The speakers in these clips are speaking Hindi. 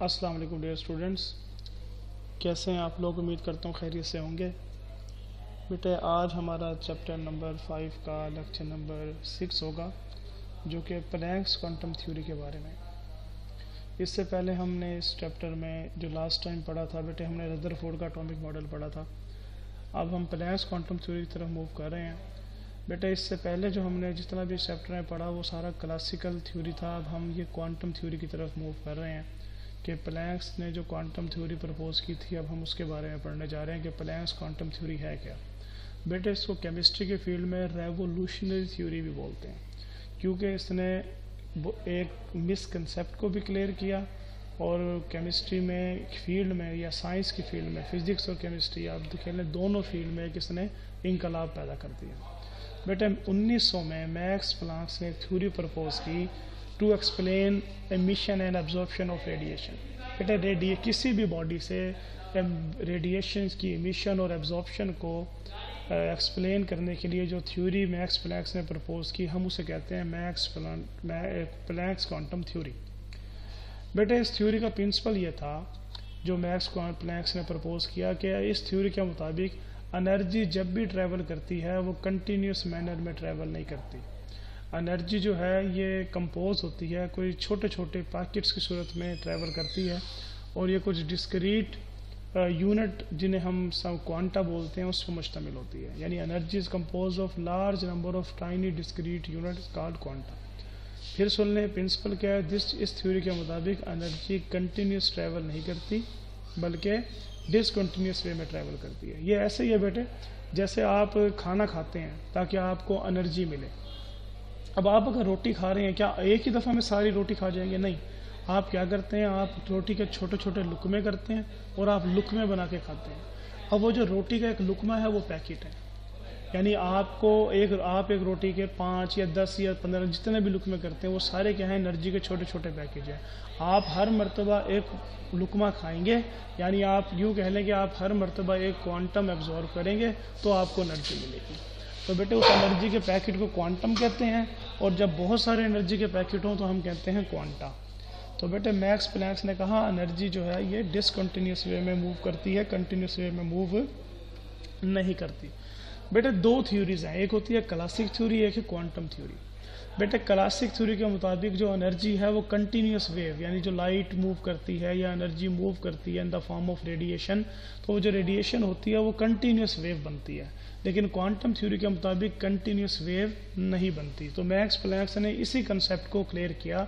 अस्सलाम वालेकुम डियर स्टूडेंट्स, कैसे हैं आप लोग। उम्मीद करता हूँ खैरियत से होंगे। बेटे आज हमारा चैप्टर नंबर 5 का लेक्चर नंबर 6 होगा, जो कि प्लैंक्स क्वांटम थ्योरी के बारे में। इससे पहले हमने इस चैप्टर में जो लास्ट टाइम पढ़ा था बेटे, हमने रदरफोर्ड का एटॉमिक मॉडल पढ़ा था। अब हम प्लैंक्स क्वांटम थ्योरी की तरफ मूव कर रहे हैं। बेटे इससे पहले जो हमने जितना भी इस चैप्टर में पढ़ा वो सारा क्लासिकल थ्योरी था। अब हम ये क्वांटम थ्योरी की तरफ मूव कर रहे हैं कि प्लैंक्स ने जो क्वांटम थ्योरी प्रपोज की थी, अब हम उसके बारे में पढ़ने जा रहे हैं कि प्लैंक्स क्वांटम थ्योरी है क्या। बेटे इसको केमिस्ट्री के फील्ड में रेवोल्यूशनरी थ्योरी भी बोलते हैं, क्योंकि इसने एक मिसकंसेप्ट को भी क्लियर किया और केमिस्ट्री में फील्ड में या साइंस की फील्ड में, फिजिक्स और केमिस्ट्री आप देखें लें, दोनों फील्ड में किसने इनकलाब पैदा कर दिया। बेटे 1900 में मैक्स प्लैंक ने एक थ्योरी प्रपोज की to explain emission and absorption of radiation. बेटे किसी भी बॉडी से रेडिएशन की एमिशन और एब्जॉर्प्शन को एक्सप्लेन करने के लिए जो थ्योरी मैक्स प्लैंक ने प्रपोज की, हम उसे कहते हैं प्लैंक्स क्वांटम थ्योरी। बेटे इस थ्योरी का प्रिंसिपल ये था जो मैक्स प्लैंक ने प्रपोज किया कि इस थ्योरी के मुताबिक एनर्जी जब भी ट्रैवल करती है वो कंटिन्यूस मैनर में ट्रैवल नहीं करती। एनर्जी जो है ये कंपोज होती है, कोई छोटे छोटे पैकेट्स की सूरत में ट्रैवल करती है और ये कुछ डिस्क्रीट यूनिट जिन्हें हम सब क्वांटा बोलते हैं उस पर मुश्तमिल होती है। यानी energy is compose of large number of tiny discrete units called quanta. फिर सुन लें प्रिंसिपल क्या है। इस थ्योरी के मुताबिक एनर्जी कंटिन्यूस ट्रैवल नहीं करती बल्कि डिसकंटिन्यूस वे में ट्रैवल करती है। ये ऐसे ही है बेटे, जैसे आप खाना खाते हैं ताकि आपको एनर्जी मिले। अब आप अगर रोटी खा रहे हैं, क्या एक ही दफ़ा में सारी रोटी खा जाएंगे? नहीं। आप क्या करते हैं, आप रोटी के छोटे छोटे लुकमे करते हैं और आप लुकमे बना के खाते हैं। अब वो जो रोटी का एक लुकमा है वो पैकेट है। यानी आप एक रोटी के 5 या 10 या 15 जितने भी लुकमे करते हैं वो सारे क्या हैं, एनर्जी के छोटे छोटे पैकेज हैं। आप हर मर्तबा एक लुकमा खाएंगे, यानी आप यूँ कह लें कि आप हर मर्तबा एक क्वांटम एब्जॉर्ब करेंगे तो आपको एनर्जी मिलेगी। तो बेटे उस एनर्जी के पैकेट को क्वांटम कहते हैं, और जब बहुत सारे एनर्जी के पैकेट हों तो हम कहते हैं क्वांटा। तो बेटे मैक्स प्लैंक ने कहा एनर्जी जो है ये डिसकंटिन्यूस वे में मूव करती है, कंटिन्यूस वे में मूव नहीं करती। बेटे दो थ्योरीज हैं, एक होती है क्लासिक थ्योरी, एक है क्वांटम थ्योरी। बेटे क्लासिक थ्योरी के मुताबिक जो एनर्जी है वो कंटिन्यूस वेव, यानी जो लाइट मूव करती है या एनर्जी मूव करती है in the form of radiation, तो वो जो रेडिएशन होती है वो कंटिन्यूस वेव बनती है। लेकिन क्वांटम थ्योरी के मुताबिक कंटिन्यूस वेव नहीं बनती। तो मैक्स प्लैंक ने इसी कंसेप्ट को क्लियर किया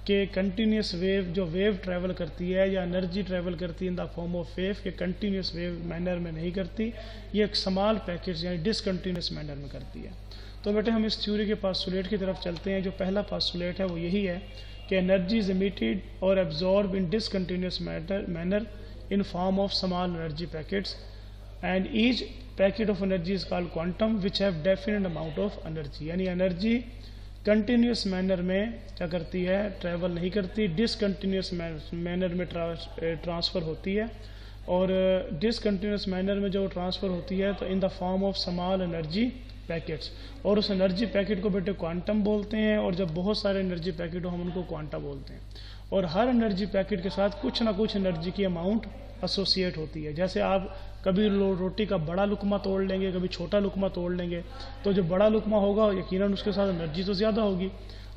कि कंटिन्यूस वेव जो वेव ट्रैवल करती है या एनर्जी ट्रैवल करती है in the form of wave, ये कंटिन्यूस वेव मैनर में नहीं करती, ये एक स्मॉल पैकेज यानी डिसकंटिन्यूस मैनर में करती है। तो बेटे हम इस थ्योरी के पास्टुलेट की तरफ चलते हैं। जो पहला पास्टुलेट है वो यही है कि एनर्जी इज इमिटेड और absorb in discontinuous manner in form of small energy packets and each packet of energy is called quantum which have definite amount of energy. यानी एनर्जी कंटिन्यूस मैनर में क्या करती है, ट्रैवल नहीं करती, डिसकंटिन्यूस मैनर में ट्रांसफ़र होती है। और डिसकंटिन्यूस मैनर में जो ट्रांसफ़र होती है तो in the form of small energy packets, और उस एनर्जी पैकेट को बेटे क्वांटम बोलते हैं, और जब बहुत सारे एनर्जी पैकेट हो हम उनको क्वांटा बोलते हैं। और हर एनर्जी पैकेट के साथ कुछ ना कुछ एनर्जी की अमाउंट एसोसिएट होती है। जैसे आप कभी रोटी का बड़ा लुकमा तोड़ लेंगे, कभी छोटा लुकमा तोड़ लेंगे, तो जो बड़ा लुकमा होगा यकीनन उसके साथ एनर्जी तो ज़्यादा होगी,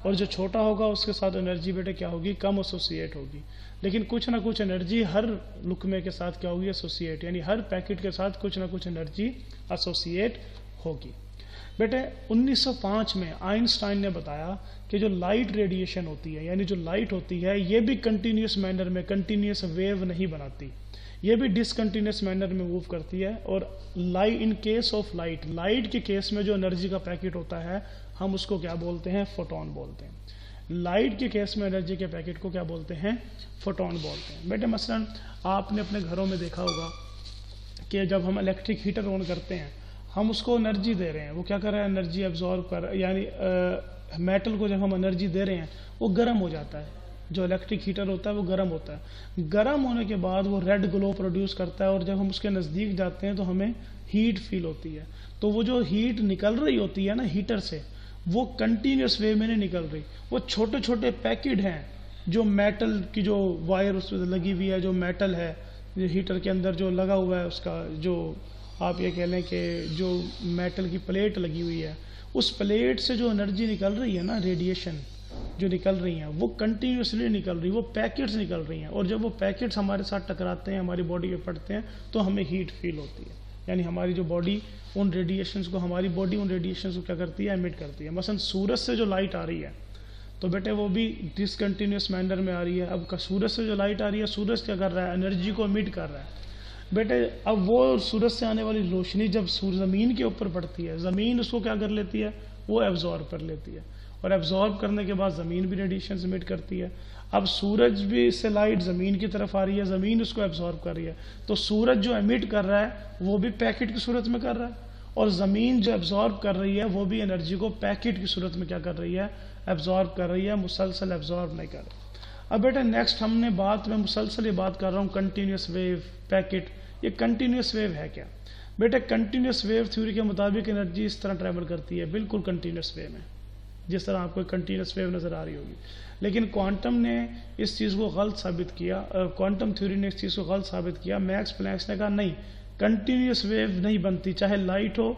और जो छोटा होगा उसके साथ एनर्जी बेटे क्या होगी, कम एसोसिएट होगी। लेकिन कुछ ना कुछ एनर्जी हर लुकमे के साथ क्या होगी, एसोसिएट, यानी हर पैकेट के साथ कुछ ना कुछ एनर्जी एसोसिएट होगी। बेटे 1905 में आइंस्टाइन ने बताया कि जो लाइट रेडिएशन होती है, यानी जो लाइट होती है, ये भी कंटिन्यूस मैनर में कंटिन्यूस वेव नहीं बनाती, ये भी डिसकंटिन्यूस मैनर में मूव करती है। और इन केस ऑफ लाइट के केस में जो एनर्जी का पैकेट होता है हम उसको क्या बोलते हैं, फोटोन बोलते हैं। लाइट के केस में एनर्जी के पैकेट को क्या बोलते हैं, फोटोन बोलते हैं। बेटे मसलन आपने अपने घरों में देखा होगा कि जब हम इलेक्ट्रिक हीटर ऑन करते हैं हम उसको एनर्जी दे रहे हैं, वो क्या कर रहा है, एनर्जी एब्जॉर्ब कर, यानी मेटल को जब हम एनर्जी दे रहे हैं वो गर्म हो जाता है। जो इलेक्ट्रिक हीटर होता है वो गर्म होता है, गर्म होने के बाद वो रेड ग्लो प्रोड्यूस करता है, और जब हम उसके नज़दीक जाते हैं तो हमें हीट फील होती है। तो वो जो हीट निकल रही होती है ना हीटर से, वो कंटिन्यूस वे में नहीं निकल रही, वो छोटे छोटे पैकेट हैं जो मेटल की जो वायर उस पर लगी हुई है, जो मेटल है हीटर के अंदर जो लगा हुआ है, उसका जो आप ये कह लें कि जो मेटल की प्लेट लगी हुई है, उस प्लेट से जो एनर्जी निकल रही है ना, रेडिएशन जो निकल रही हैं, वो कंटिन्यूसली निकल रही है, वो पैकेट्स निकल रही हैं, और जब वो पैकेट्स हमारे साथ टकराते हैं, हमारी बॉडी पे पड़ते हैं, तो हमें हीट फील होती है। यानी हमारी जो बॉडी उन रेडिएशंस को हमारी बॉडी उन रेडिएशंस को क्या करती है, एमिट करती है। मसलन सूरज से जो लाइट आ रही है, तो बेटे वो भी डिसकंटिन्यूस मैनर में आ रही है। अब सूरज से जो लाइट आ रही है, सूरज क्या कर रहा है, एनर्जी को एमिट कर रहा है बेटे। अब वो सूरज से आने वाली रोशनी जब ज़मीन के ऊपर पड़ती है, ज़मीन उसको क्या कर लेती है, वो एब्जॉर्ब कर लेती है, और एब्जॉर्ब करने के बाद ज़मीन भी रेडिएशन एमिट करती है। अब सूरज भी से लाइट ज़मीन की तरफ आ रही है, ज़मीन उसको एब्जॉर्ब कर रही है, तो सूरज जो एमिट कर रहा है वो भी पैकेट की सूरत में कर रहा है, और ज़मीन जो एब्जॉर्ब कर रही है वो भी एनर्जी को पैकेट की सूरत में क्या कर रही है, एब्जॉर्ब कर रही है, मुसलसल एब्जॉर्ब नहीं कर रही। अब बेटा नेक्स्ट हमने बात में मुसलसल ये बात कर रहा हूँ कंटिन्यूस वेव, पैकेट, ये कंटिन्यूस वेव है क्या बेटे? कंटिन्यूस वेव थ्योरी के मुताबिक एनर्जी इस तरह ट्रैवल करती है, बिल्कुल कंटिन्यूस वे में, जिस तरह आपको कंटिन्यूस वेव नज़र आ रही होगी। लेकिन क्वांटम ने इस चीज़ को गलत साबित किया, क्वांटम थ्योरी ने इस चीज़ को गलत साबित किया। मैक्स प्लैंक ने कहा नहीं, कंटिन्यूस वेव नहीं बनती, चाहे लाइट हो,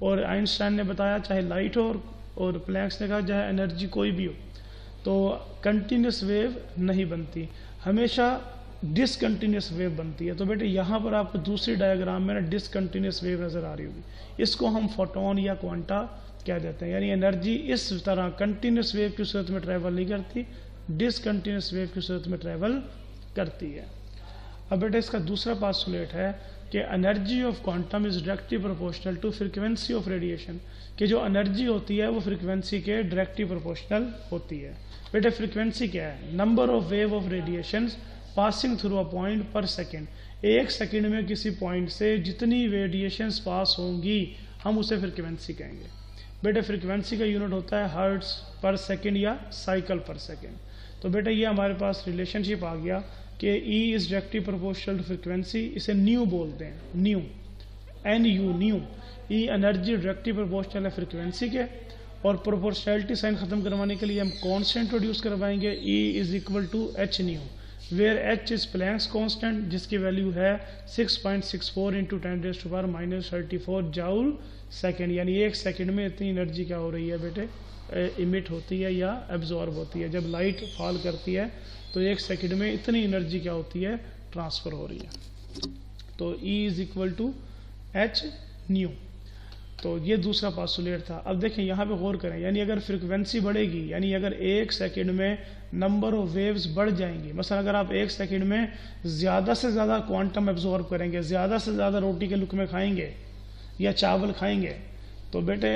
और आइंस्टाइन ने बताया चाहे लाइट हो, और प्लैंक ने कहा चाहे एनर्जी कोई भी हो, तो कंटिन्यूस वेव नहीं बनती, हमेशा डिसकंटिन्यूस वेव बनती है। तो बेटे यहाँ पर आपको दूसरी डायग्राम में ना डिसकंटिन्यूस वेव नज़र आ रही होगी, इसको हम फोटोन या क्वांटा क्या देते हैं। यानी एनर्जी इस तरह कंटिन्यूस वेव की सूरत में ट्रैवल नहीं करती, डिसकंटिन्यूस वेव की सूरत में ट्रैवल करती है। अब बेटा इसका दूसरा पास्टुलेट है कि energy of quantum is directly proportional to frequency of radiation, कि जो एनर्जी होती है वो फ्रीक्वेंसी के डायरेक्टली प्रोपोर्शनल होती है। बेटा फ्रीक्वेंसी क्या है? Number of wave of radiation passing through a point पर सेकेंड, एक सेकेंड में किसी पॉइंट से जितनी रेडिएशंस पास होंगी हम उसे फ्रीक्वेंसी कहेंगे। बेटा फ्रीक्वेंसी का यूनिट होता है हर्ट्ज पर सेकेंड या साइकिल पर सेकेंड। तो बेटा ये हमारे पास रिलेशनशिप आ गया कि E is directly proportional to frequency, इसे न्यू बोलते हैं, nu, NU, nu. E energy directly proportional है फ्रीक्वेंसी के, और प्रोपोर्शनैलिटी साइन खत्म करवाने के लिए हम कांस्टेंट इंट्रोड्यूस करवाएंगे, E is equal to H nu, where H is Planck's constant, जिसकी वैल्यू है 6.64 इंटू 10⁻⁻34 जूल सेकेंड। यानी एक सेकेंड में इतनी एनर्जी क्या हो रही है बेटे, इमिट होती है या एब्जॉर्ब होती है। जब लाइट फॉल करती है तो एक सेकेंड में इतनी एनर्जी क्या होती है, ट्रांसफ़र हो रही है। तो E is equal to H nu. तो ये दूसरा पास्टुलेट था। अब देखें यहाँ पे गौर करें, यानी अगर फ्रीक्वेंसी बढ़ेगी, यानी अगर एक सेकेंड में नंबर ऑफ वेव्स बढ़ जाएंगी, मसलन अगर आप एक सेकेंड में ज़्यादा से ज़्यादा क्वांटम एब्जॉर्ब करेंगे, ज़्यादा से ज़्यादा रोटी के लुकमे खाएंगे या चावल खाएंगे, तो बेटे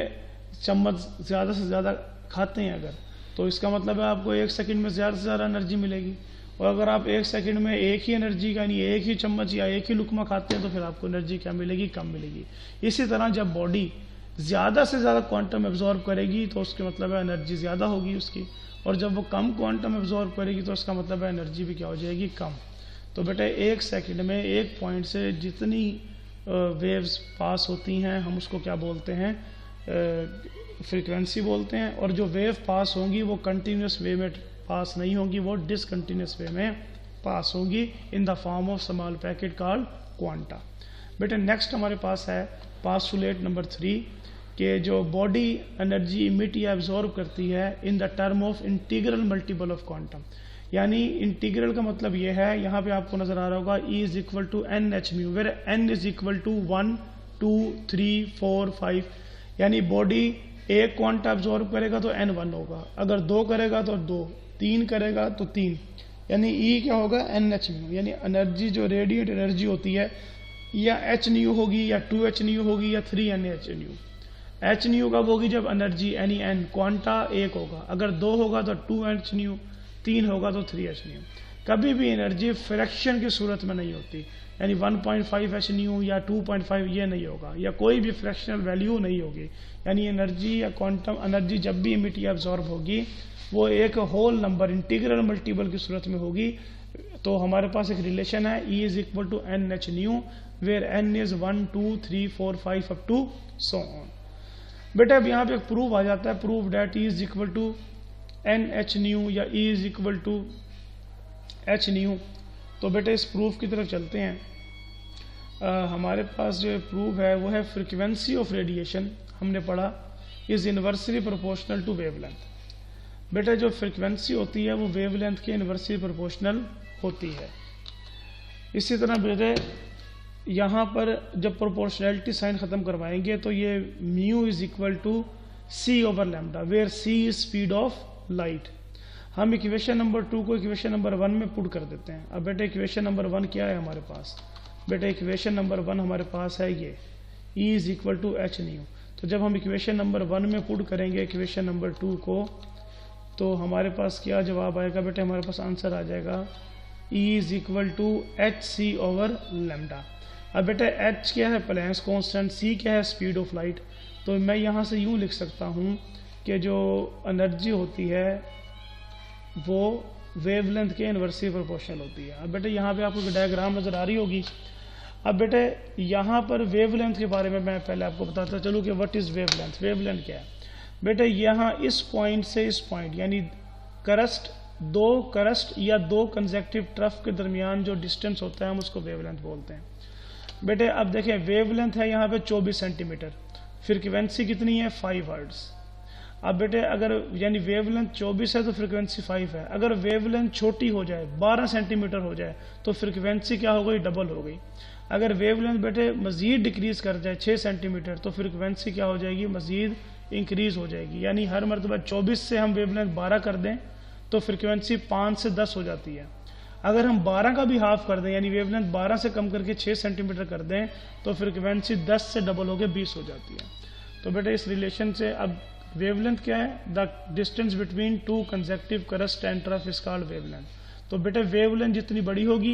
चम्मच ज़्यादा से ज़्यादा खाते हैं अगर, तो इसका मतलब है आपको एक सेकंड में ज़्यादा से ज़्यादा एनर्जी मिलेगी। और अगर आप एक सेकंड में एक ही एनर्जी का, यानी एक ही चम्मच या एक ही लुकमा खाते हैं, तो फिर आपको एनर्जी क्या मिलेगी, कम मिलेगी। इसी तरह जब बॉडी ज़्यादा से ज़्यादा क्वांटम एब्जॉर्ब करेगी तो उसके मतलब है एनर्जी ज़्यादा होगी उसकी, और जब वो कम क्वांटम एब्जॉर्ब करेगी तो उसका मतलब है एनर्जी भी क्या हो जाएगी, कम। तो बेटे एक सेकंड में एक पॉइंट से जितनी वेव्स पास होती हैं हम उसको क्या बोलते हैं, फ्रीक्वेंसी बोलते हैं। और जो वेव पास होंगी वो कंटिन्यूस वे में पास नहीं होंगी, वो डिसकंटिन्यूस वे में पास होंगी in the form of small packet called quanta. बेटे नेक्स्ट हमारे पास है पास्टुलेट नंबर 3 कि जो बॉडी एनर्जी इमिट या एब्जॉर्ब करती है in the term of integral multiple of quantum. यानी इंटीग्रल का मतलब ये है, यहाँ पे आपको नजर आ रहा होगा E is equal to N H mu, where N is equal to 1 2 3 4 5। यानी बॉडी एक क्वांटा एब्जॉर्ब करेगा तो N1 होगा, अगर 2 करेगा तो 2, 3 करेगा तो 3, यानी E क्या होगा, NH म्यू। यानी एनर्जी जो रेडिएट एनर्जी होती है या H न्यू होगी या 2H न्यू होगी या 3NH न्यू। H न्यू कब होगी, जब एनर्जी यानी N क्वांटा 1 होगा, अगर 2 होगा तो 2H न्यू, 3 होगा तो 3H न्यू। कभी भी एनर्जी फ्रैक्शन की सूरत में नहीं होती, यानी 1.5H न्यू या 2.5 ये नहीं होगा, या कोई भी फ्रैक्शनल वैल्यू नहीं होगी। यानी एनर्जी या क्वांटम एनर्जी जब भी इमिट या एब्जॉर्ब होगी वो एक होल नंबर इंटीग्रल मल्टीपल की सूरत में होगी। तो हमारे पास एक रिलेशन है E is equal to NH nu, where N is 1 2 3 4 5 up to so on. बेटा अब यहाँ पे एक प्रूफ आ जाता है, proof that E is equal to NH nu या E is equal to H nu. तो बेटे इस प्रूफ की तरफ चलते हैं। हमारे पास जो प्रूफ है वो है फ्रीक्वेंसी ऑफ रेडिएशन, हमने पढ़ा is inversely proportional to wavelength. बेटा जो फ्रीक्वेंसी होती है वो वेवलेंथ के इन्वर्सली प्रोपोर्शनल होती है। इसी तरह बेटे यहाँ पर जब प्रोपोर्शनैलिटी साइन ख़त्म करवाएंगे तो ये mu is equal to c over lambda, where c is speed of light. हम इक्वेशन नंबर 2 को इक्वेशन नंबर 1 में पुट कर देते हैं। अब बेटे इक्वेशन नंबर 1 क्या है हमारे पास? बेटे इक्वेशन नंबर 1 हमारे पास है ये E is equal to H nu. तो जब हम इक्वेशन नंबर 1 में पुट करेंगे इक्वेशन नंबर 2 को, तो हमारे पास क्या जवाब आएगा बेटे? हमारे पास आंसर आ जाएगा E is equal to h c over lambda. अब बेटे H क्या है? Planck's constant. C क्या है? Speed of light. तो मैं यहाँ से यूँ लिख सकता हूँ कि जो एनर्जी होती है वो वेवलेंथ के इन्वर्सली प्रोपोर्शनल होती है। अब बेटे यहाँ पे आपको डायग्राम नज़र आ रही होगी। अब बेटे यहाँ पर वेवलेंथ के बारे में मैं पहले आपको बताता चलूँ कि व्हाट इज़ वेवलेंथ। वेवलेंथ क्या है बेटे? यहाँ इस पॉइंट से इस पॉइंट यानी दो करस्ट या दो कंसेक्टिव ट्रफ के दरमियान जो डिस्टेंस होता है हम उसको वेवलेंथ बोलते हैं। बेटे अब देखें वेवलेंथ है यहाँ पे 24 सेंटीमीटर, फ्रीक्वेंसी कितनी है? 5 हर्ट्ज। अब बेटे अगर यानी वेवलेंथ 24 है तो फ्रीक्वेंसी 5 है। अगर वेवलेंथ छोटी हो जाए 12 सेंटीमीटर हो जाए तो फ्रीक्वेंसी क्या हो गई? डबल हो गई। अगर वेवलेंथ बेटे मज़ीद डिक्रीज कर जाए 6 सेंटीमीटर तो फ्रीक्वेंसी क्या हो जाएगी? मज़ीद इंक्रीज हो जाएगी। यानी हर मरतबा 24 से हम वेवलेंथ 12 कर दें तो फ्रीक्वेंसी 5 से 10 हो जाती है। अगर हम 12 का भी हाफ कर दें यानी वेवलेंथ 12 से कम करके 6 सेंटीमीटर कर दें तो फ्रीक्वेंसी 10 से डबल होकर 20 हो जाती है। तो बेटे इस रिलेशन से अब वेवलेंथ क्या है? The distance between two consecutive crest and trough is called wavelength. तो बेटे वेवलेंथ जितनी बड़ी होगी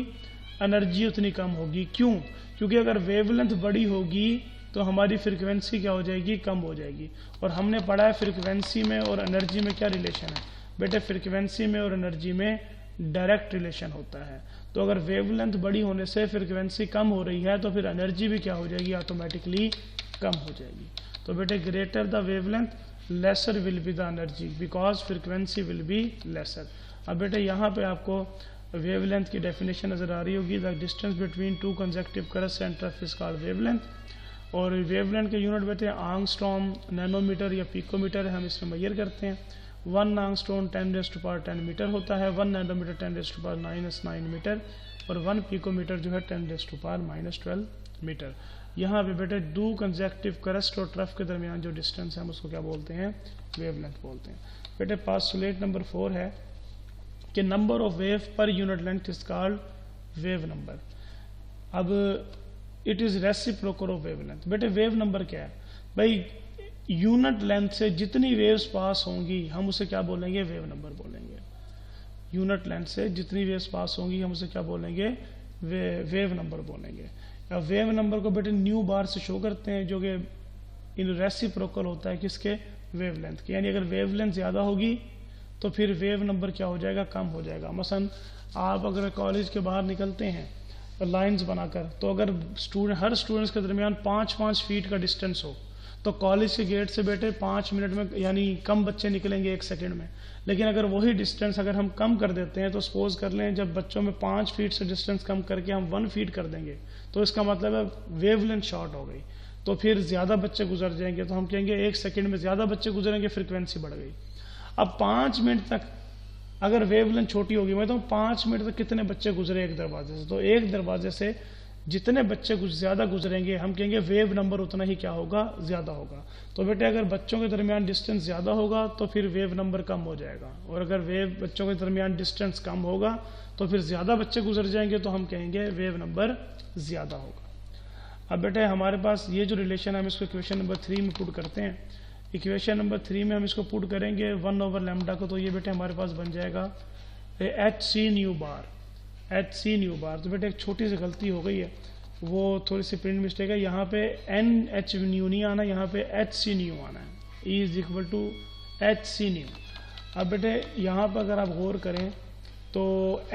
एनर्जी उतनी कम होगी। क्यों? क्योंकि अगर वेवलेंथ बड़ी होगी तो हमारी फ्रीक्वेंसी क्या हो जाएगी? कम हो जाएगी। और हमने पढ़ा है फ्रीक्वेंसी में और एनर्जी में क्या रिलेशन है बेटे? फ्रीक्वेंसी में और एनर्जी में डायरेक्ट रिलेशन होता है। तो अगर वेवलेंथ बड़ी होने से फ्रीक्वेंसी कम हो रही है तो फिर एनर्जी भी क्या हो जाएगी? ऑटोमेटिकली कम हो जाएगी। तो बेटे greater the wavelength laser will be the energy because frequency will be lesser. अब बेटे यहाँ पे आपको वेवलेंथ की डेफिनेशन नज़र आ रही होगी। The distance between two consecutive crest and trough is called wavelength. और वेवलेंथ के यूनिट बेटे आंगस्ट्रॉम, नैनोमीटर या पिकोमीटर है, हम इसमें मेजर करते हैं। 1 आंगस्ट्रॉम 10⁻10 मीटर होता है, 1 नैनोमीटर 10⁻⁻9 मीटर और 1 पिकोमीटर जो है 10⁻⁻12 मीटर। यहाँ पे बेटे दो कंसेक्टिव करस्ट और ट्रफ के दरमियान जो डिस्टेंस है हम उसको क्या बोलते हैं? वेवलेंथ बोलते हैं। बेटे पास्टुलेट नंबर 4 है कि number of wave per unit length is called wave number. अब it is reciprocal of wavelength. बेटे वेव नंबर क्या है भाई? यूनिट लेंथ से जितनी वेव्स पास होंगी हम उसे क्या बोलेंगे? वेव नंबर बोलेंगे। यूनिट लेंथ से जितनी वेव्स पास होंगी हम उसे क्या बोलेंगे? वेव नंबर बोलेंगे। अब वेव नंबर को बेटे न्यू बार से शो करते हैं जो कि इन रेसिप्रोकल होता है किसके? वेवलेंथ के। यानी अगर वेवलेंथ ज़्यादा होगी तो फिर वेव नंबर क्या हो जाएगा? कम हो जाएगा। मसलन आप अगर कॉलेज के बाहर निकलते हैं लाइंस बनाकर तो अगर हर स्टूडेंट्स के दरमियान 5-5 फीट का डिस्टेंस हो तो कॉलेज के गेट से बेटे 5 मिनट में यानी कम बच्चे निकलेंगे 1 सेकंड में। लेकिन अगर वही डिस्टेंस अगर हम कम कर देते हैं तो सपोज कर लें जब बच्चों में 5 फीट से डिस्टेंस कम करके हम 1 फीट कर देंगे तो इसका मतलब है वेवलेंथ शॉर्ट हो गई। तो फिर ज़्यादा बच्चे गुजर जाएंगे तो हम कहेंगे 1 सेकंड में ज़्यादा बच्चे गुजरेंगे, फ्रीक्वेंसी बढ़ गई। अब 5 मिनट तक अगर वेवलेंथ छोटी होगी, मैं तो 5 मिनट तक कितने बच्चे गुजरे एक दरवाजे से? तो एक दरवाजे से जितने बच्चे ज़्यादा गुजरेंगे हम कहेंगे वेव नंबर उतना ही क्या होगा? ज़्यादा होगा। तो बेटे अगर बच्चों के दरमियान डिस्टेंस ज़्यादा होगा तो फिर वेव नंबर कम हो जाएगा, और अगर बच्चों के दरमियान डिस्टेंस कम होगा तो फिर ज़्यादा बच्चे गुजर जाएंगे तो हम कहेंगे वेव नंबर ज़्यादा होगा। अब बेटे हमारे पास ये जो रिलेशन है हम इसको इक्वेशन नंबर 3 में पुट करते हैं। इक्वेशन नंबर 3 में हम इसको पुट करेंगे 1/λ को, तो ये बेटे हमारे पास बन जाएगा HC न्यू बार। HC न्यू बार। तो बेटे एक छोटी सी गलती हो गई है, वो थोड़ी सी प्रिंट मिस्टेक है। यहाँ पे NH न्यू नहीं आना, यहाँ पे HC न्यू आना है। E is equal to HC nu. अब बेटे यहाँ पर अगर आप गौर करें तो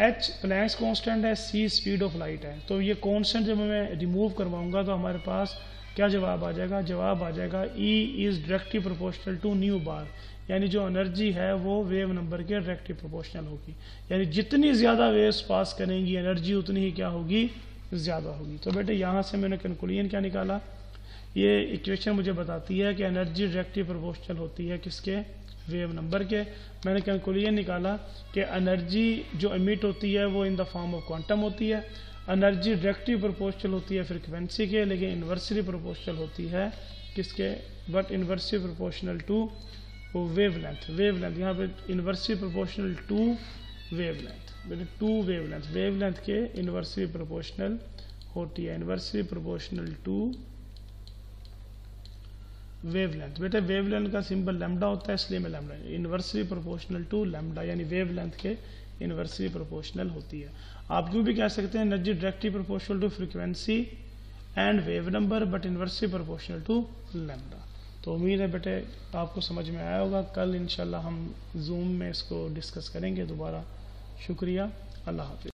H प्लैंक्स कांस्टेंट है, C स्पीड ऑफ लाइट है। तो ये कांस्टेंट जब मैं रिमूव करवाऊंगा तो हमारे पास क्या जवाब आ जाएगा? जवाब आ जाएगा E is directly proportional to nu bar. यानी जो एनर्जी है वो वेव नंबर के डायरेक्टली प्रोपोर्शनल होगी, यानी जितनी ज़्यादा वेव्स पास करेंगी एनर्जी उतनी ही क्या होगी, ज़्यादा होगी। तो बेटे यहाँ से मैंने कंक्लूजन क्या निकाला, ये इक्वेशन मुझे बताती है कि एनर्जी डायरेक्टली प्रोपोर्शनल होती है किसके, वेव नंबर के। मैंने कंक्लूजन निकाला कि एनर्जी जो एमिट होती है वो in the form of quantum होती है, एनर्जी डायरेक्टली प्रोपोर्शनल होती है फ्रीक्वेंसी के, लेकिन इन्वर्सली प्रोपोर्शनल होती है किसके, but inversely proportional to wavelength. Wavelength यहाँ पे इन्वर्सली प्रोपोर्शनल टू वेवलेंथ, बेटे टू वेवलेंथ, वेवलेंथ के इन्वर्सली प्रोपोर्शनल होती है, इन्वर्सली प्रोपोर्शनल टू वेवलेंथ। बेटे वेवलेंथ का सिंबल लैम्डा होता है, इसलिए मैं lambda, inversely proportional to lambda, यानी वेवलेंथ के इन्वर्सली प्रोपोर्शनल होती है। आप यूँ भी कह सकते हैं energy directly proportional to frequency and wave number but inversely proportional to lambda. तो उम्मीद है बेटे आपको समझ में आया होगा। कल इंशाल्लाह हम जूम में इसको डिस्कस करेंगे दोबारा। शुक्रिया, अल्लाह हाफिज़।